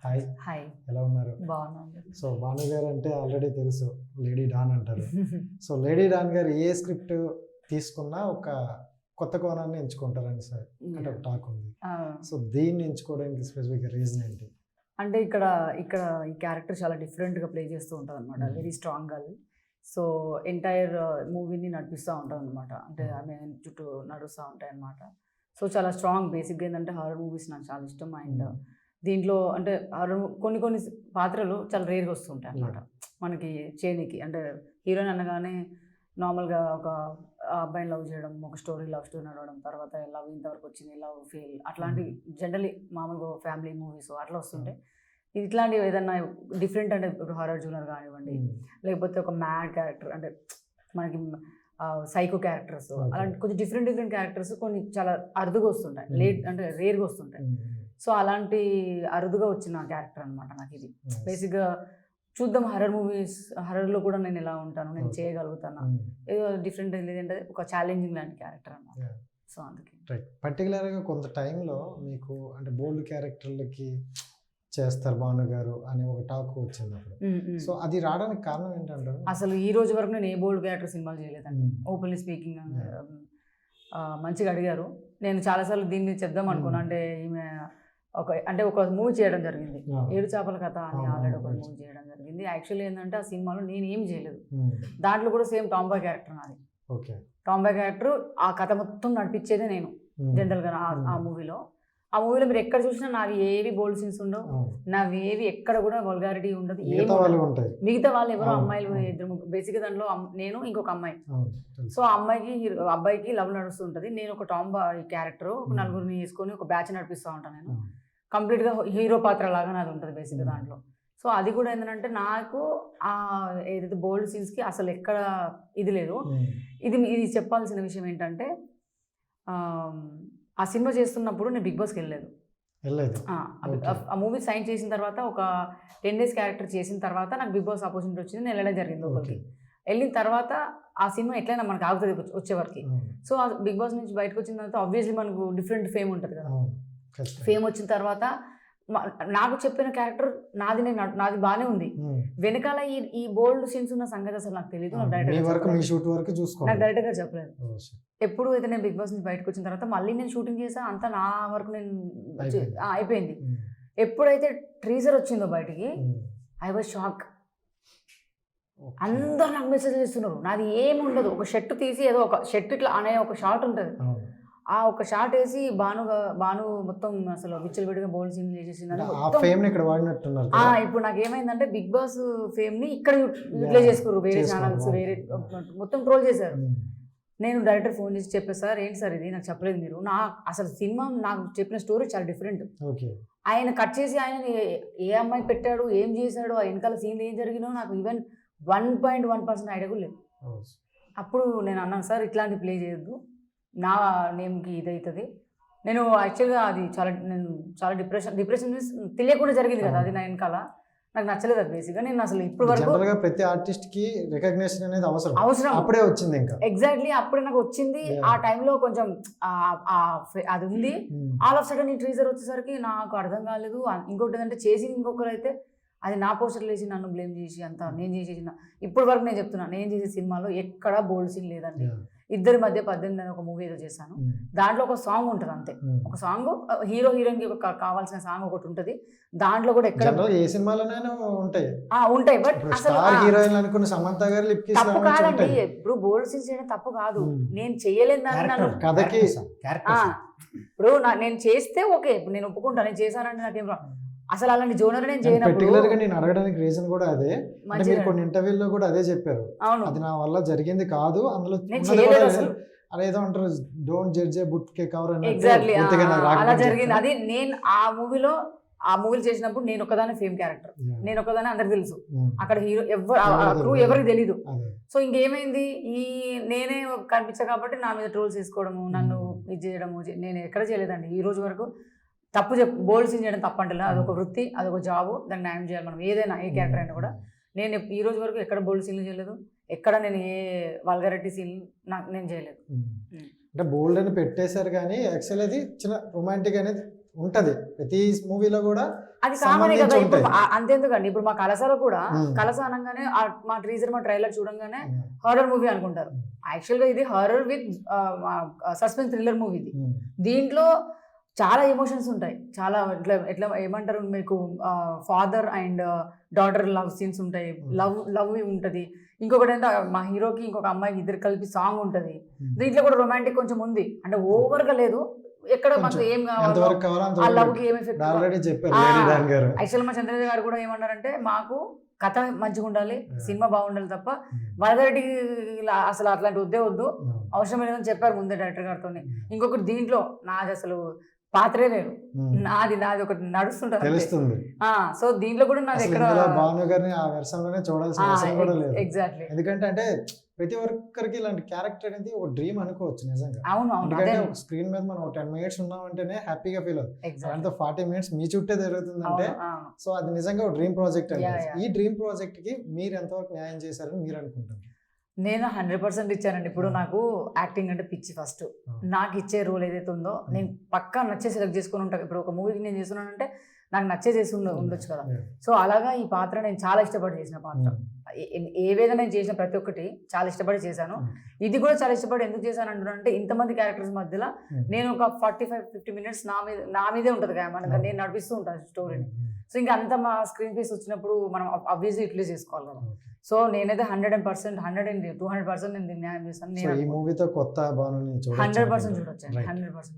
Hi, hi, ఎలా ఉన్నారు? బాగున్నాను. సో భాను గారు అంటే ఆల్రెడీ తెలుసు, లేడీ డాన్ అంటారు. సో లేడీ డాన్ గారు ఏ స్క్రిప్ట్ తీసుకున్నా ఒక కొత్త కోణాన్ని ఎంచుకుంటారని సార్ అంటే ఒక టాక్ ఉంది. సో దీన్ని ఎంచుకోవడానికి స్పెసిఫిక్ రీజన్ ఏంటి? అంటే ఇక్కడ ఇక్కడ ఈ క్యారెక్టర్ చాలా డిఫరెంట్గా ప్లే చేస్తూ ఉంటుంది అనమాట. Very strong girl. So entire మూవీని నడిపిస్తూ ఉంటుంది అనమాట. అంటే ఆమె చుట్టూ నడుస్తూ ఉంటాయి అనమాట. సో చాలా స్ట్రాంగ్. బేసిక్గా ఏంటంటే హారర్ మూవీస్ నాకు చాలా ఇష్టం. అండ్ దీంట్లో అంటే కొన్ని కొన్ని పాత్రలు చాలా రేర్గా వస్తుంటాయి అనమాట మనకి చేయనికి. అంటే హీరోయిన్ అనగానే నార్మల్గా ఒక అబ్బాయిని లవ్ చేయడం, ఒక లవ్ స్టోరీ నడవడం, తర్వాత లవ్ ఇంతవరకు వచ్చింది, లవ్ ఫెయిల్, అట్లాంటి జనరలీ మామూలుగా ఫ్యామిలీ మూవీస్ అట్లా వస్తుంటాయి. ఇట్లాంటివి ఏదన్నా డిఫరెంట్ అంటే ఇప్పుడు హారర్ జూనర్ కానివ్వండి, లేకపోతే ఒక మ్యాడ్ క్యారెక్టర్ అంటే మనకి సైకో క్యారెక్టర్స్, అలాంటి కొంచెం డిఫరెంట్ క్యారెక్టర్స్ కొన్ని చాలా అరుదుగా వస్తుంటాయి, అంటే రేర్గా వస్తుంటాయి. సో అలాంటి అరుదుగా వచ్చిన క్యారెక్టర్ అనమాట నాకు ఇది. బేసిక్గా చూద్దాం హర్రర్లో కూడా నేను ఎలా ఉంటాను, నేను చేయగలుగుతాను, ఏదో డిఫరెంట్ ఏంటంటే ఒక ఛాలెంజింగ్ లాంటి క్యారెక్టర్ అన్నమాట. సో అందుకే పర్టికులర్గా కొంత టైంలో మీకు అంటే బోల్డ్ క్యారెక్టర్లకి చేస్తారు భాను గారు అనే ఒక టాక్ వచ్చింది అప్పుడు. సో అది రావడానికి కారణం ఏంటంటారు? అసలు ఈ రోజు వరకు నేను ఏ బోల్డ్ క్యారెక్టర్ సినిమాలు చేయలేదండి. ఓపెన్లీ స్పీకింగ్ మంచిగా అడిగారు. నేను చాలాసార్లు దీన్ని చెప్దాం అనుకున్నాను. అంటే ఈమె ఒక మూవీ చేయడం జరిగింది, ఏడు చేపల కథ అని ఆల్రెడీ ఒక మూవీ చేయడం జరిగింది. యాక్చువల్లీ ఏంటంటే ఆ సినిమాలో నేను ఏం చేయలేదు. దాంట్లో కూడా సేమ్ టాంబాయ్ క్యారెక్టర్ నాది. టాంబాయ్ క్యారెక్టర్ ఆ కథ మొత్తం నడిపించేదే నేను జనరల్గా ఆ మూవీలో. ఆ మూవీలో మీరు ఎక్కడ చూసినా నావి ఏవి బోల్డ్ సీన్స్ ఉండవు, నావి ఏవి ఎక్కడ కూడా వల్గారిటీ ఉండదు. మిగతా వాళ్ళు ఎవరో అమ్మాయిలు ఇద్దరు, బేసిక్గా దాంట్లో నేను ఇంకొక అమ్మాయి. సో ఆ అబ్బాయికి లవ్ నడుస్తుంటుంది. నేను ఒక టాంబాయ్ క్యారెక్టర్, ఒక నలుగురిని వేసుకొని ఒక బ్యాచ్ నడిపిస్తూ ఉంటాను. నేను కంప్లీట్గా హీరో పాత్ర లాగా నాది ఉంటుంది బేసిక్గా దాంట్లో. సో అది కూడా ఏంటంటే నాకు ఏదైతే బోల్డ్ సీన్స్కి అసలు ఎక్కడ ఇది లేదు. ఇది చెప్పాల్సిన విషయం ఏంటంటే ఆ సినిమా చేస్తున్నప్పుడు నేను బిగ్ బాస్కి వెళ్ళలేదు. ఆ మూవీ సైన్ చేసిన తర్వాత ఒక 10 days క్యారెక్టర్ చేసిన తర్వాత నాకు బిగ్ బాస్ ఆపర్చునిటీ వచ్చింది. నేను వెళ్ళడం జరిగింది లోపలికి. వెళ్ళిన తర్వాత ఆ సినిమా ఎట్లయినా మనకు ఆగుతుంది వచ్చేవరకు. సో ఆ బిగ్ బాస్ నుంచి బయటకు వచ్చిన తర్వాత ఆబ్వియస్లీ మనకు డిఫరెంట్ ఫేమ్ ఉంటుంది కదా. ఫేమ్ వచ్చిన తర్వాత నాకు చెప్పిన క్యారెక్టర్ నాది బాగానే ఉంది. వెనకాల ఈ బోల్డ్ సీన్స్ ఉన్న సంగతి అసలు నాకు తెలియదు. నాకు డైరెక్ట్గా చెప్పలేదు. ఎప్పుడు అయితే నేను బిగ్ బాస్ నుంచి బయటకు వచ్చిన తర్వాత మళ్ళీ నేను షూటింగ్ చేసాను, అంతా నా వరకు నేను అయిపోయింది. ఎప్పుడైతే ట్రీజర్ వచ్చిందో బయటికి, ఐ వాజ్ షాక్. అందరూ నాకు మెసేజ్ చేస్తున్నారు, నాది ఏముండదు. ఒక షర్ట్ తీసి ఏదో ఒక షర్ట్ ఇట్లా అనే ఒక షార్ట్ ఉంటుంది, ఆ ఒక షార్ట్ వేసి భాను మొత్తం అసలు విచ్చలవిడిగా బోల్డ్ సీన్ చేసేసిందని. ఇప్పుడు నాకు ఏమైందంటే బిగ్ బాస్ ఫేమ్ ని ఇక్కడ యూటిలైజ్ చేసుకున్నారు వేరే ఛానల్స్, వేరే మొత్తం ట్రోల్ చేశారు. నేను డైరెక్టర్ ఫోన్ చేసి చెప్పాను, సార్ ఏంటి సార్ ఇది నాకు చెప్పలేదు మీరు. అసలు సినిమా నాకు చెప్పిన స్టోరీ చాలా డిఫరెంట్. ఆయన కట్ చేసి ఆయన ఏ అమ్మాయి పెట్టాడు, ఏం చేశాడు, ఆ వెనకాల సీన్ ఏం జరిగినో నాకు ఈవెన్ 1.1% ఐడియా కూడా లేదు. అప్పుడు నేను అన్నాను, సార్ ఇట్లాంటి ప్లే చేయొద్దు, నా నేమ్కి ఇది అవుతుంది. నేను యాక్చువల్గా అది నేను చాలా డిప్రెషన్ మీన్స్ తెలియకుండా జరిగింది కదా అది నా వెనకాల. నాకు నచ్చలేదు అది బేసిక్గా. నేను అసలు ఇప్పుడు వరకు ప్రతి ఆర్టిస్ట్ కి రికగ్నిషన్ అనేది అవసరం అప్పుడే వచ్చింది. ఇంకా ఎగ్జాక్ట్లీ అప్పుడే నాకు వచ్చింది. ఆ టైంలో కొంచెం అది ఉంది. ఆల్ ఆఫ్ సడన్ ఈ ట్రీజర్ వచ్చేసరికి నాకు అర్థం కాలేదు. ఇంకొకటి ఏంటంటే చేసింది ఇంకొకరు అయితే అది నా పోస్టర్లు వేసి నన్ను బ్లేమ్ చేసి అంతా నేను చేసేసిన. ఇప్పటి వరకు నేను చెప్తున్నా, నేను చేసే సినిమాలో ఎక్కడా బోల్డ్ సీన్ లేదండి. ఇద్దరి మధ్య 18 అని ఒక మూవీ ఏదో చేశాను. దాంట్లో ఒక సాంగ్ ఉంటుంది అంతే. ఒక సాంగ్ హీరో హీరోయిన్ కి కావాల్సిన సాంగ్ ఒకటి ఉంటుంది. దాంట్లో కూడా ఎక్కడ ఏ సినిమాలోనైనా ఉంటాయి. బట్ అసలు తప్పు కాదండి. ఇప్పుడు బోల్డ్ సీన్స్ చేయడం తప్పు కాదు. నేను చెయ్యలేదు దాన్ని ఇప్పుడు నేను చేస్తే ఓకే, ఇప్పుడు నేను ఒప్పుకుంటాను, నేను చేశానంటే నాకేం అసలు అలాంటి జోనర్ నేను చేయనప్పుడు. నేను అడగడానికి రీజన్ కూడా అదే. మీరు కొన్ని ఇంటర్వ్యూలో కూడా అదే చెప్పారు, అది నా వల్ల జరిగింది కాదు, అందులో అదేదో అంటారు don't judge A book K cover అని. ఎగ్జాక్ట్లీ అలా జరిగింది. అది నేను ఆ మూవీలు చేసినప్పుడు నేను ఒకదాని ఫేమ్ క్యారెక్టర్, నేను ఒకదాని అందరికి తెలుసు. అక్కడ హీరో క్రూ ఎవరికి తెలీదు. సో ఇంకేమైంది, నేనే కనిపించా కాబట్టి నా మీద ట్రోల్స్ తీసుకోవడము, నన్ను ఇది చేయడము నేను ఎక్కడ చేయలేదండి ఈ రోజు వరకు. తప్పు బోల్డ్ సీన్ చేయడం తప్పు అంటే అదొక వృత్తి, అదొక జాబు, దాన్ని న్యాయం చేయాలి మనం. ఏదైనా ఏ క్యారెక్టర్ అయినా కూడా నేను ఈ రోజు వరకు ఎక్కడ బోల్డ్ సీన్లు చేయలేదు, ఎక్కడ నేను ఏ వల్గారిటీ సీన్ నేను చేయలేదు. అంటే బోల్డ్ అని పెట్టేశారు కానీ యాక్చువల్ అది చిన్న రొమాంటిక్ అనేది ఉంటది ప్రతి మూవీలో కూడా అది కామనే కదా. సంబంధించి ఇప్పుడు ఉంటాయి. అంతేందుకండి, ఇప్పుడు మా కలసాలో కూడా మ్మ్. కలస అనగానే మా టీజర్ మా ట్రైలర్ చూడంగానే హారర్ మూవీ అనుకుంటారు. మ్మ్. యాక్చువల్ గా ఇది horror with suspense thriller movie ఇది. మ్మ్. దీంట్లో చాలా ఎమోషన్స్ ఉంటాయి, చాలా ఎట్లా ఎట్లా ఏమంటారు మీకు, father and daughter love scenes ఉంటాయి, లవ్ ఉంటది. ఇంకొకటి ఏంటో మా హీరోకి ఇంకొక అమ్మాయికి ఇద్దరు కలిపి సాంగ్ ఉంటది. దీంట్లో కూడా రొమాంటిక్ కొంచెం ఉంది, అంటే ఓవర్ గా లేదు. ఎక్కడ మనకు ఏం కావాలో ఎంతవరకు కావాలో ఆ లవ్ కి ఏం ఎఫెక్ట్. ఆల్రెడీ చెప్పారు లేడీ డాన్ గారు. యాక్చువల్ మా చంద్రదేవి గారు కూడా ఏమన్నారంటే, మాకు కథ మంచిగా ఉండాలి, సినిమా బాగుండాలి తప్ప మ్మ్. వల్గారిటీ అసలు అట్లాంటి వద్దే వద్దు, మ్మ్. అవసరం లేదని చెప్పారు ముందే డైరెక్టర్ గారితో. ఇంకొకటి దీంట్లో నాది అసలు పాత్రే లేదు, మ్మ్. నాది ఒకటి నడుస్తుంటది. తెలుస్తుంది. సో దీంట్లో కూడా నాది అసలు ఎక్కడ ఇందులో భాను గారిని ఆ వెర్షన్ లోనే చూడాల్సిన అవసరం కూడా లేదు. ఎగ్జాక్ట్లీ. ఎందుకంటే అంటే ప్రతి ఒక్కరికి ఇలాంటి క్యారెక్టర్ అనేది ఒక డ్రీమ్ అనుకోవచ్చు నిజంగా. అవును అవును అదే ఎందుకంటే ఒక స్క్రీన్ మీద మనం 10 minutes ఉన్నామంటేనే హ్యాపీగా ఫీల్ అవుతుంది. ఎగ్జాక్ట్లీ. దాంతో 40 minutes మీ చుట్టే జరుగుతుందంటే సో అది నిజంగా ఒక డ్రీమ్ ప్రాజెక్ట్ అండి. Yeah, yeah. ఈ డ్రీమ్ ప్రాజెక్ట్ కి మీరు ఎంతవరకు న్యాయం చేశారని మీరు అనుకుంటారు? నేను 100% ఇచ్చానండి. ఇప్పుడు నాకు యాక్టింగ్ అంటే పిచ్చి. ఫస్ట్ నాకు ఇచ్చే రోల్ ఏదైతే ఉందో నేను పక్కా నచ్చే సెలెక్ట్ చేసుకుని ఉంటాను. ఇప్పుడు ఒక మూవీకి నేను చేస్తున్నానంటే నాకు నచ్చే చేసి ఉండొచ్చు కదా. సో అలాగా ఈ పాత్ర నేను చాలా ఇష్టపడి చేసిన పాత్ర. ఏవేదో నేను చేసిన ప్రతి ఒక్కటి చాలా ఇష్టపడి చేశాను. ఇది కూడా చాలా ఇష్టపడి ఎందుకు చేశాను అంటున్నానంటే, ఇంతమంది క్యారెక్టర్స్ మధ్యలో నేను ఒక 45-50 minutes నా మీదే ఉంటుంది కదా, మనకు నేను నడిపిస్తూ ఉంటాను స్టోరీని. సో ఇంకా అంత మా స్క్రీన్ పీస్ వచ్చినప్పుడు మనం ఆబ్వియస్లీ యూటిలైజ్ చేసుకోవాలి కదా. సో నేనైతే 100% 200% నేను దీన్ని న్యాయం చేస్తాను. ఈ మూవీతో కొత్త భానుని 100% చూడొచ్చు. 100%